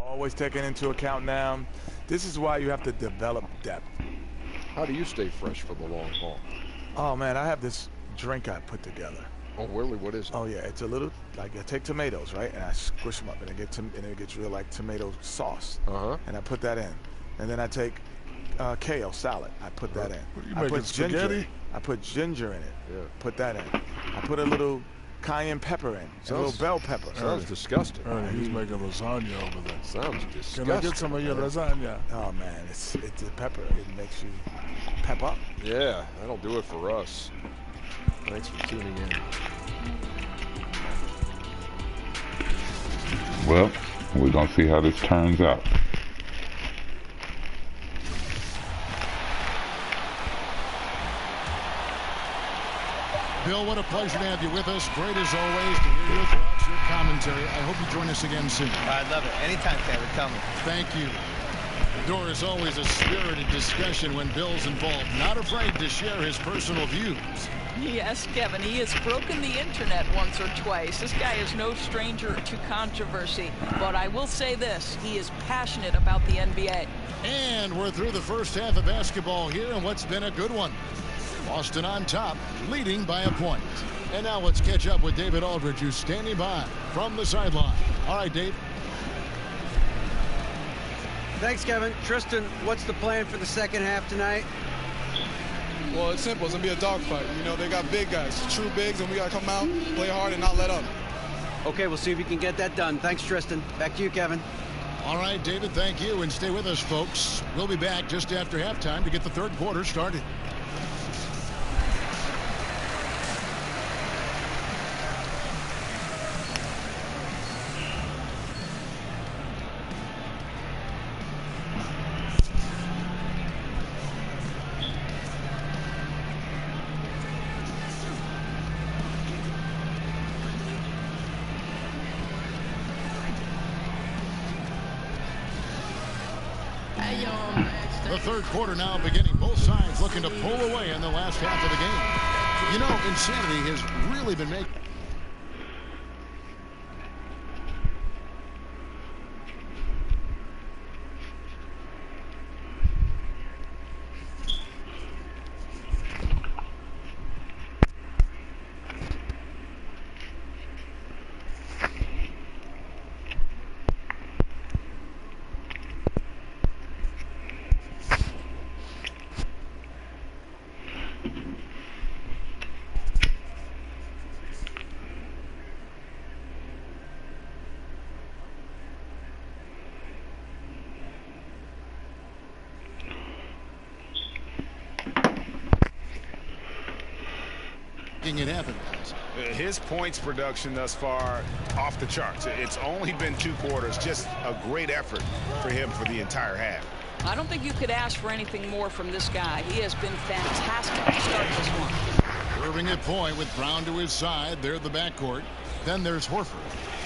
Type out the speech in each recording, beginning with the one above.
Always taking into account now, this is why you have to develop depth. How do you stay fresh for the long haul? Oh man, I have this drink I put together. Oh really? What is it? Oh yeah, it's a little, like I take tomatoes, right, and I squish them up, and it gets real like tomato sauce. And I put that in, and then I take kale salad. I put that in. What are you I making, put ginger. spaghetti? I put ginger in it. Yeah. Put that in. I put a little cayenne pepper in, a little bell pepper. Sounds disgusting. He's making lasagna over there. Sounds disgusting. Can I get some of your lasagna? Oh man, it's the pepper. It makes you pep up. Yeah, that'll do it for us. Thanks for tuning in. Well, we're going to see how this turns out. Bill, what a pleasure to have you with us. Great as always to hear your thoughts, your commentary. I hope you join us again soon. I'd love it. Anytime, Kevin. Tell me. Thank you. The door is always a spirited discussion when Bill's involved. Not afraid to share his personal views. Yes, Kevin, he has broken the internet once or twice. This guy is no stranger to controversy. But I will say this, he is passionate about the NBA. And we're through the first half of basketball here, and what's been a good one. Boston on top, leading by a point. And now let's catch up with David Aldridge, who's standing by from the sideline. All right, Dave. Thanks, Kevin. Tristan, what's the plan for the second half tonight? Well, it's simple. It's going to be a dogfight. You know, they got big guys, true bigs, and we got to come out, play hard, and not let up. Okay, we'll see if you can get that done. Thanks, Tristan. Back to you, Kevin. All right, David, thank you, and stay with us, folks. We'll be back just after halftime to get the third quarter started. The third quarter now beginning. Both sides looking to pull away in the last half of the game. You know, insanity has really been making... it happen. His points production thus far off the charts. It's only been 2 quarters. Just a great effort for him for the entire half. I don't think you could ask for anything more from this guy. He has been fantastic to start this one. Serving at point with Brown to his side. They're the backcourt. Then there's Horford.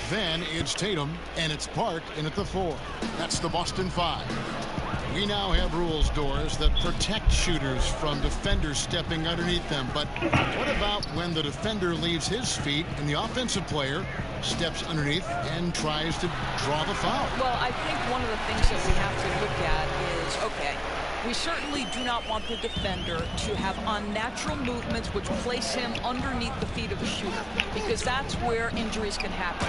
Then it's Tatum, and it's Park in at the 4. That's the Boston 5. We now have rules, Doors, that protect shooters from defenders stepping underneath them. But what about when the defender leaves his feet and the offensive player steps underneath and tries to draw the foul? Well, I think one of the things that we have to look at is, okay, we certainly do not want the defender to have unnatural movements which place him underneath the feet of the shooter, because that's where injuries can happen.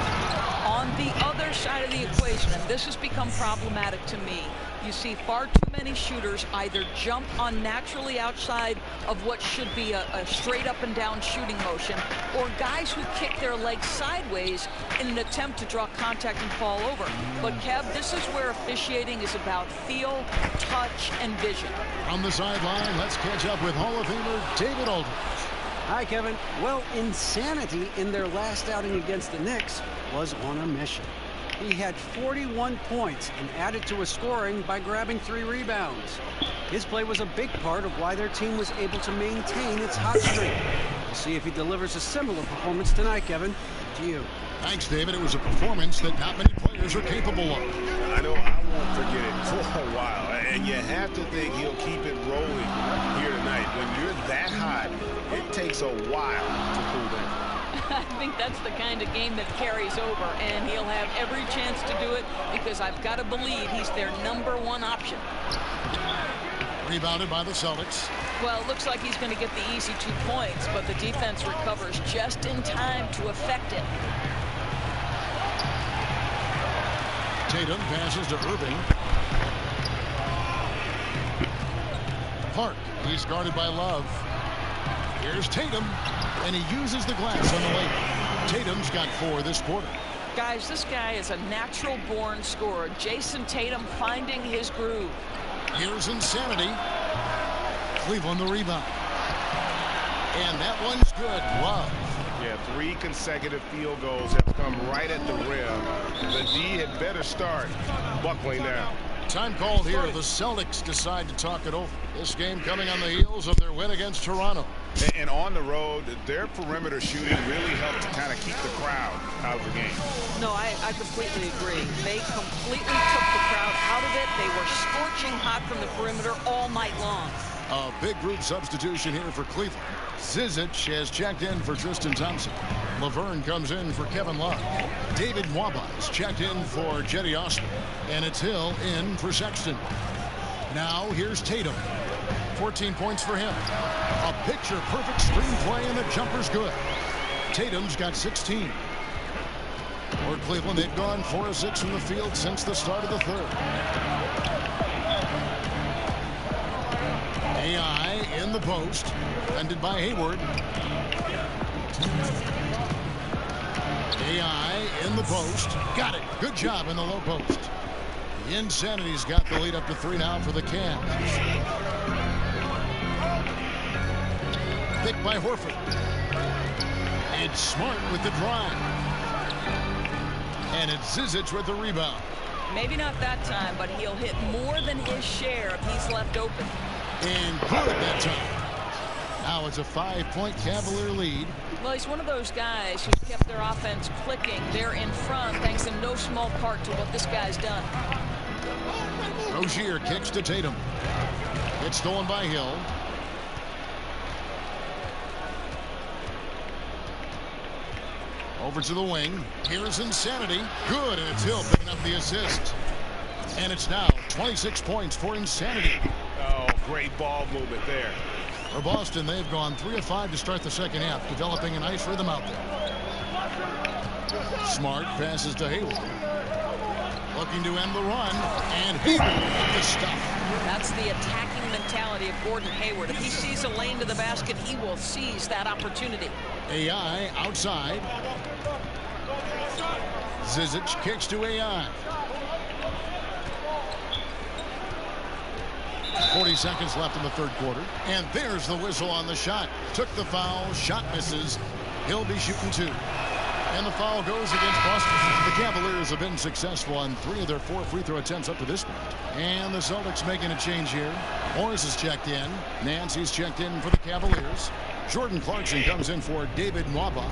On the other side of the equation, and this has become problematic to me, you see far too many shooters either jump unnaturally outside of what should be a straight up and down shooting motion, or guys who kick their legs sideways in an attempt to draw contact and fall over. But Kev, this is where officiating is about feel, touch, and vision. On the sideline, let's catch up with Hall of Famer David Aldridge. Hi, Kevin. Well, insanity in their last outing against the Knicks was on a mission. He had 41 points and added to his scoring by grabbing 3 rebounds. His play was a big part of why their team was able to maintain its hot streak. We'll see if he delivers a similar performance tonight, Kevin. To you. Thanks, David. It was a performance that not many players are capable of. I know I won't forget it for a while, and you have to think he'll keep it rolling here tonight. When you're that hot, it takes a while to cool down. I think that's the kind of game that carries over, and he'll have every chance to do it because I've got to believe he's their #1 option. Rebounded by the Celtics. Well, it looks like he's going to get the easy 2 points, but the defense recovers just in time to affect it. Tatum passes to Irving. Park, he's guarded by Love. Here's Tatum, and he uses the glass on the layup. Tatum's got 4 this quarter. Guys, this guy is a natural-born scorer. Jason Tatum finding his groove. Here's Insanity. Cleveland the rebound. And that one's good. Love. Yeah, 3 consecutive field goals have come right at the rim. The D had better start buckling down. Time called here. The Celtics decide to talk it over. This game coming on the heels of their win against Toronto. And on the road, their perimeter shooting really helped to kind of keep the crowd out of the game. No, I completely agree. They completely took the crowd out of it. They were scorching hot from the perimeter all night long. A big group substitution here for Cleveland. Zizic has checked in for Tristan Thompson. Laverne comes in for Kevin Love. David Nwaba is checked in for Jetty Osman. And it's Hill in for Sexton. Now here's Tatum. 14 points for him. A picture-perfect screenplay, and the jumper's good. Tatum's got 16. For Cleveland, they've gone 4 of 6 from the field since the start of the third. AI in the post, defended by Hayward. AI in the post. Got it. Good job in the low post. The Insanity's got the lead up to 3 now for the Cavs. Picked by Horford. It's Smart with the drive. And it's Zizic with the rebound. Maybe not that time, but he'll hit more than his share if he's left open. And good that time. Now it's a 5-point Cavalier lead. Well, he's one of those guys who's kept their offense clicking. They're in front thanks in no small part to what this guy's done. Rozier kicks to Tatum. It's stolen by Hill. Over to the wing. Here's Insanity. Good, and it's Hill picking up the assist. And it's now 26 points for Insanity. Oh, great ball movement there. For Boston, they've gone 3 of 5 to start the second half, developing a nice rhythm out there. Smart passes to Hayward. Looking to end the run, and Hayward with the stuff. That's the attacking mentality of Gordon Hayward. If he sees a lane to the basket, he will seize that opportunity. AI outside. Zizic kicks to AI. 40 seconds left in the third quarter. And there's the whistle on the shot. Took the foul. Shot misses. He'll be shooting 2. And the foul goes against Boston. The Cavaliers have been successful on 3 of their 4 free throw attempts up to this point. And the Celtics making a change here. Morris is checked in. Nancy's checked in for the Cavaliers. Jordan Clarkson comes in for David Nwaba.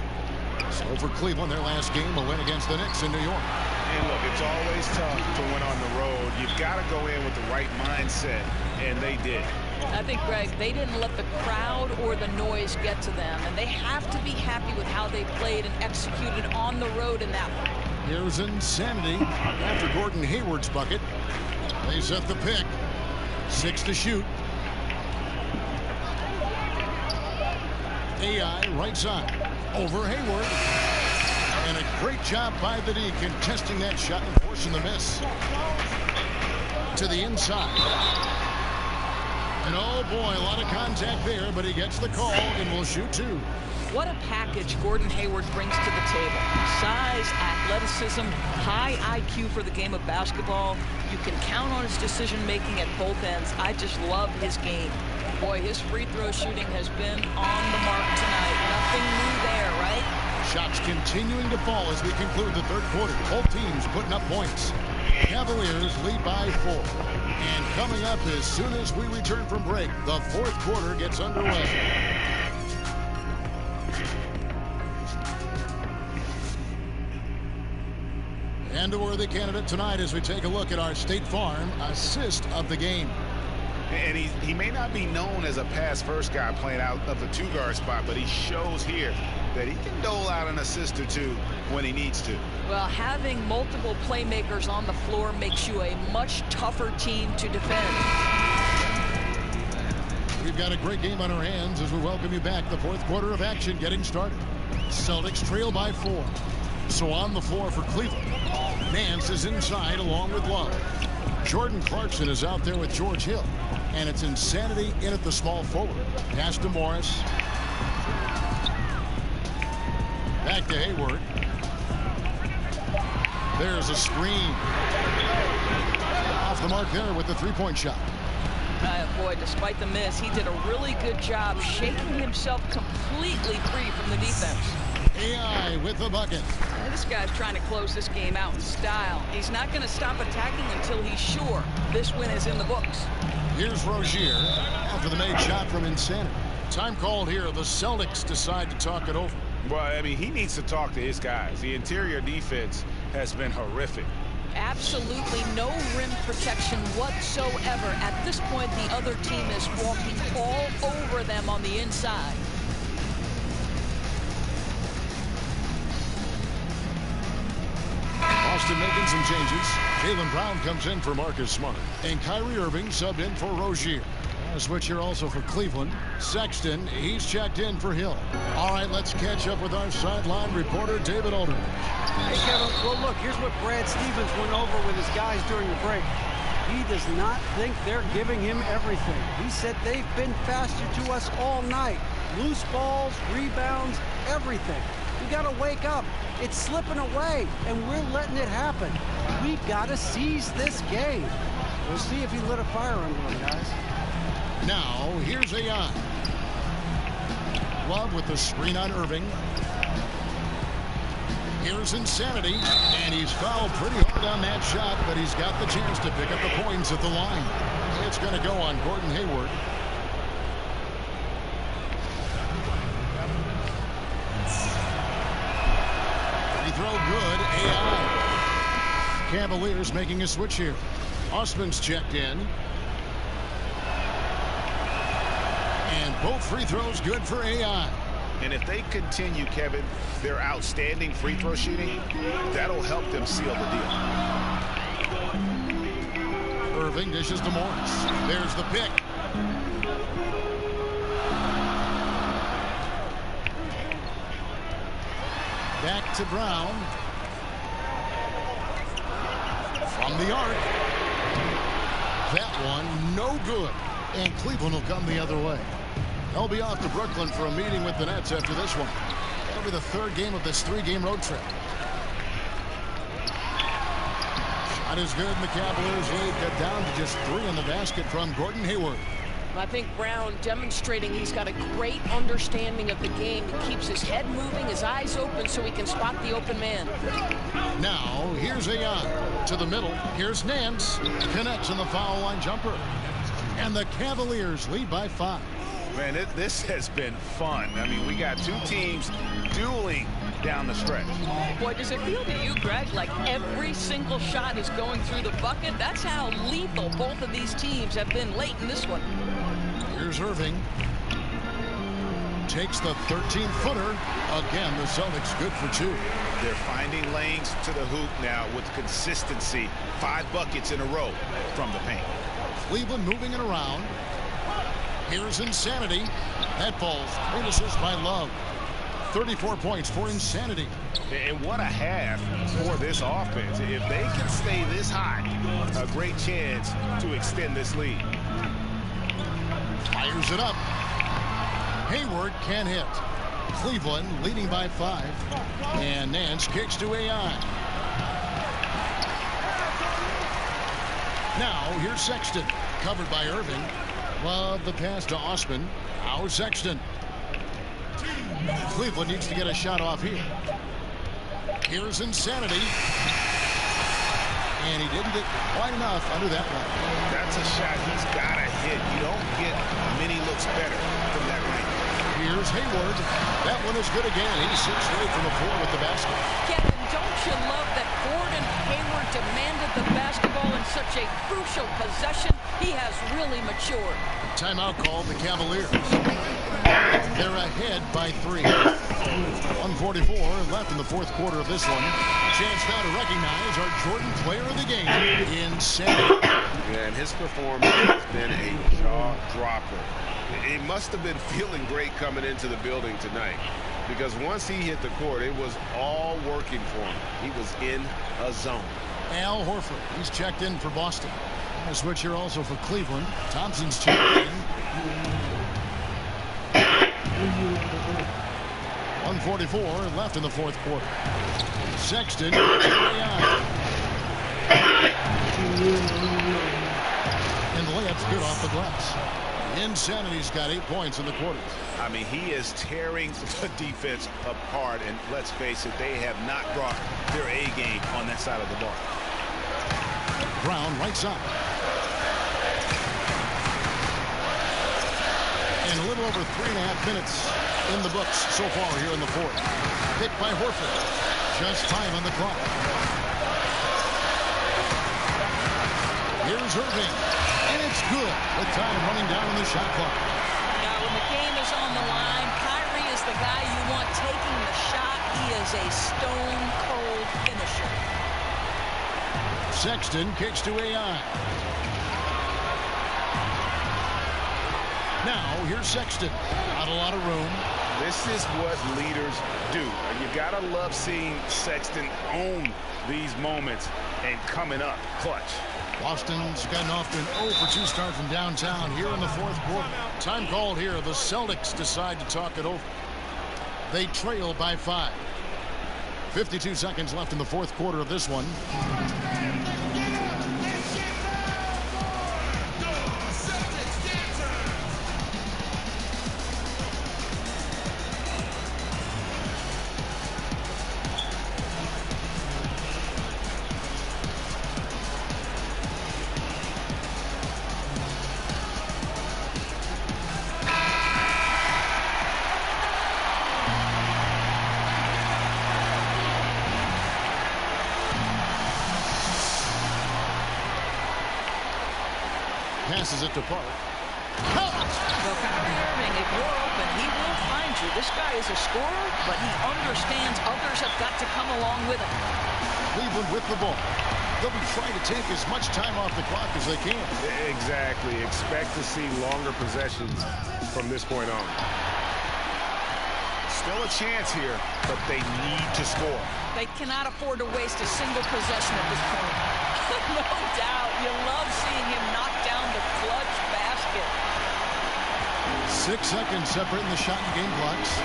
So for Cleveland, their last game, a win against the Knicks in New York. And look, it's always tough to win on the road. You've got to go in with the right mindset, and they did. I think, Greg, they didn't let the crowd or the noise get to them, and they have to be happy with how they played and executed on the road in that one. Here's Insanity after Gordon Hayward's bucket. They set the pick. 6 to shoot. AI right side. Over Hayward. And a great job by the D contesting that shot and forcing the miss. To the inside. And oh boy, a lot of contact there, but he gets the call and will shoot 2. What a package Gordon Hayward brings to the table. Size, athleticism, high IQ for the game of basketball. You can count on his decision-making at both ends. I just love his game. Boy, his free throw shooting has been on the mark tonight. Nothing new there, right? Shots continuing to fall as we conclude the third quarter. Both teams putting up points. Cavaliers lead by 4. And coming up as soon as we return from break, the fourth quarter gets underway. And a worthy candidate tonight as we take a look at our State Farm assist of the game. And he may not be known as a pass-first guy playing out of the 2-guard spot, but he shows here that he can dole out an assist or two when he needs to. Well, having multiple playmakers on the floor makes you a much tougher team to defend. We've got a great game on our hands as we welcome you back. The fourth quarter of action getting started. Celtics trail by 4. So on the floor for Cleveland. Nance is inside along with Love. Jordan Clarkson is out there with George Hill. And it's Insanity in at the small forward. Pass to Morris. Back to Hayward. There's a screen. Off the mark there with the three-point shot. Boy, despite the miss, he did a really good job shaking himself completely free from the defense. AI with the bucket. This guy's trying to close this game out in style. He's not going to stop attacking until he's sure this win is in the books. Here's Rozier after the made shot from Insanity. Time called here. The Celtics decide to talk it over. Well, I mean, he needs to talk to his guys. The interior defense has been horrific. Absolutely no rim protection whatsoever. At this point, the other team is walking all over them on the inside. Boston making some changes. Jaylen Brown comes in for Marcus Smart. And Kyrie Irving subbed in for Rozier. A switch here also for Cleveland. Sexton, he's checked in for Hill. All right, let's catch up with our sideline reporter, David Aldridge. Hey, Kevin. Well, look, here's what Brad Stevens went over with his guys during the break. He does not think they're giving him everything. He said they've been faster to us all night. Loose balls, rebounds, everything. We got to wake up. It's slipping away, and we're letting it happen. We got to seize this game. We'll see if he lit a fire under him, guys. Now, here's AI. Love with the screen on Irving. Here's Insanity, and he's fouled pretty hard on that shot, but he's got the chance to pick up the points at the line. It's going to go on Gordon Hayward. Free throw good, AI. Cavaliers making a switch here. Osman's checked in. And both free throws good for AI. And if they continue, Kevin, their outstanding free throw shooting, that'll help them seal the deal. Irving dishes to Morris. There's the pick. Back to Brown. From the arc. That one, no good. And Cleveland will come the other way. They'll be off to Brooklyn for a meeting with the Nets after this one. That'll be the third game of this three-game road trip. Shot is good, and the Cavaliers lead cut down to just 3 in the basket from Gordon Hayward. I think Brown demonstrating he's got a great understanding of the game. He keeps his head moving, his eyes open so he can spot the open man. Now, here's Ayan to the middle. Here's Nance. Connects on the foul line jumper. And the Cavaliers lead by 5. Man, this has been fun. I mean, we got two teams dueling down the stretch. Boy, does it feel to you, Greg, like every single shot is going through the bucket? That's how lethal both of these teams have been late in this one. Here's Irving. Takes the 13-footer. Again, the Celtics good for 2. They're finding lanes to the hoop now with consistency. 5 buckets in a row from the paint. Cleveland moving it around. Here's Insanity. That falls. Great assist by Love. 34 points for Insanity. And what a half for this offense. If they can stay this high, a great chance to extend this lead. Fires it up. Hayward can't hit. Cleveland leading by 5. And Nance kicks to AI. Now here's Sexton. Covered by Irving. Love the pass to Osman. Now Sexton. Cleveland needs to get a shot off here. Here's Insanity. And he didn't get quite enough under that one. That's a shot he's got to hit. You don't get many looks better from that range. Here's Hayward. That one is good again. He's 6 straight from the floor with the basket. Kevin, don't you love that Gordon Hayward demanded the basketball and such a crucial possession. He has really matured. Timeout called the Cavaliers. They're ahead by 3. 1:44 left in the fourth quarter of this one. Chance now to recognize our Jordan player of the game, Insanity. Yeah, and his performance has been a jaw-dropper. He must have been feeling great coming into the building tonight, because once he hit the court, it was all working for him. He was in a zone. Al Horford, he's checked in for Boston. A switch here also for Cleveland. Thompson's checked in. 1:44 left in the fourth quarter. Sexton. And the layup's good off the glass. Insanity's got 8 points in the quarter. I mean, he is tearing the defense apart, and let's face it, they have not brought their A game on that side of the ball. Brown right side. And a little over 3.5 minutes in the books so far here in the fourth. Picked by Horford. Just time on the clock. Here's Irving. And it's good with time running down on the shot clock. Now, when the game is on the line, Kyrie is the guy you want taking the shot. He is a stone-cold finisher. Sexton kicks to AI. Now, here's Sexton. Not a lot of room. This is what leaders do. You gotta love seeing Sexton own these moments and coming up clutch. Boston's gotten off to an 0-for-2 start from downtown here in the fourth quarter. Time called here. The Celtics decide to talk it over. They trail by 5. 52 seconds left in the fourth quarter of this one. Passes it to Park. Well, Kyrie Irving, if you're open, he will find you. This guy is a scorer, but he understands others have got to come along with him. Cleveland with the ball. They'll be trying to take as much time off the clock as they can. Exactly. Expect to see longer possessions from this point on. Still a chance here, but they need to score. They cannot afford to waste a single possession at this point. No doubt. You love seeing him knock down the clutch basket. 6 seconds separating the shot and game clocks.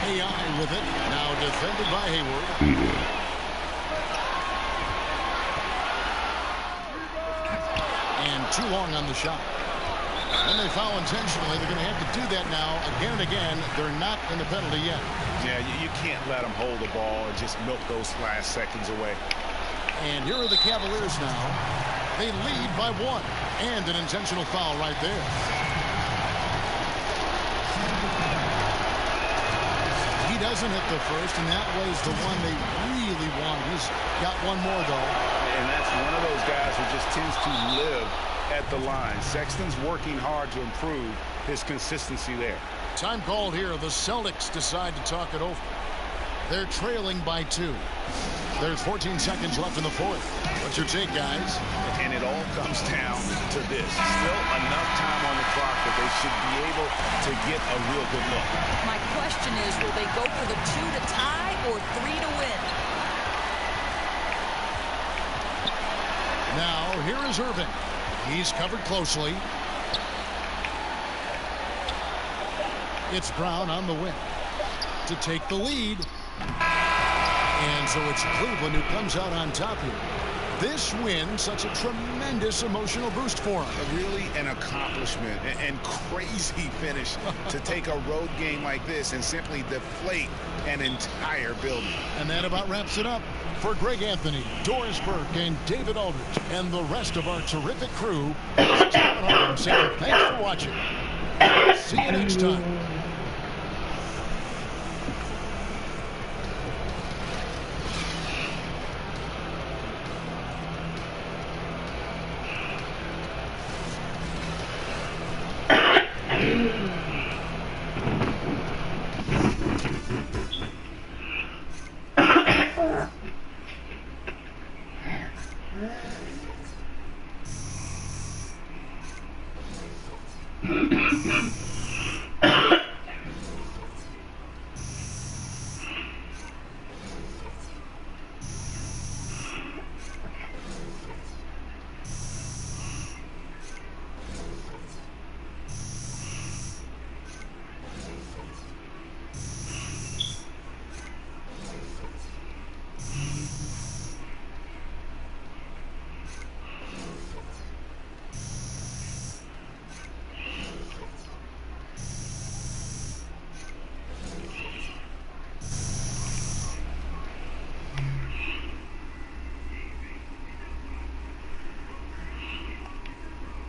AI with it. Now defended by Hayward. And too long on the shot. And they foul intentionally. They're going to have to do that now again and again. They're not in the penalty yet. Yeah, you can't let them hold the ball and just milk those last seconds away. And here are the Cavaliers now. They lead by 1. And an intentional foul right there. He doesn't hit the first, and that was the one they really want. He's got one more, though. And that's one of those guys who just tends to live at the line. Sexton's working hard to improve his consistency there. Time called here. The Celtics decide to talk it over. They're trailing by 2. There's 14 seconds left in the fourth. What's your take, guys? And it all comes down to this. Still enough time on the clock that they should be able to get a real good look. My question is, will they go for the 2 to tie or 3 to win? Now, here is Irving. He's covered closely. It's Brown on the wing to take the lead. And so it's Cleveland who comes out on top here. This win, such a tremendous emotional boost for him. Really an accomplishment and crazy finish to take a road game like this and simply deflate an entire building. And that about wraps it up. For Greg Anthony, Doris Burke, and David Aldridge, and the rest of our terrific crew, this is John Harden saying thanks for watching. See you next time.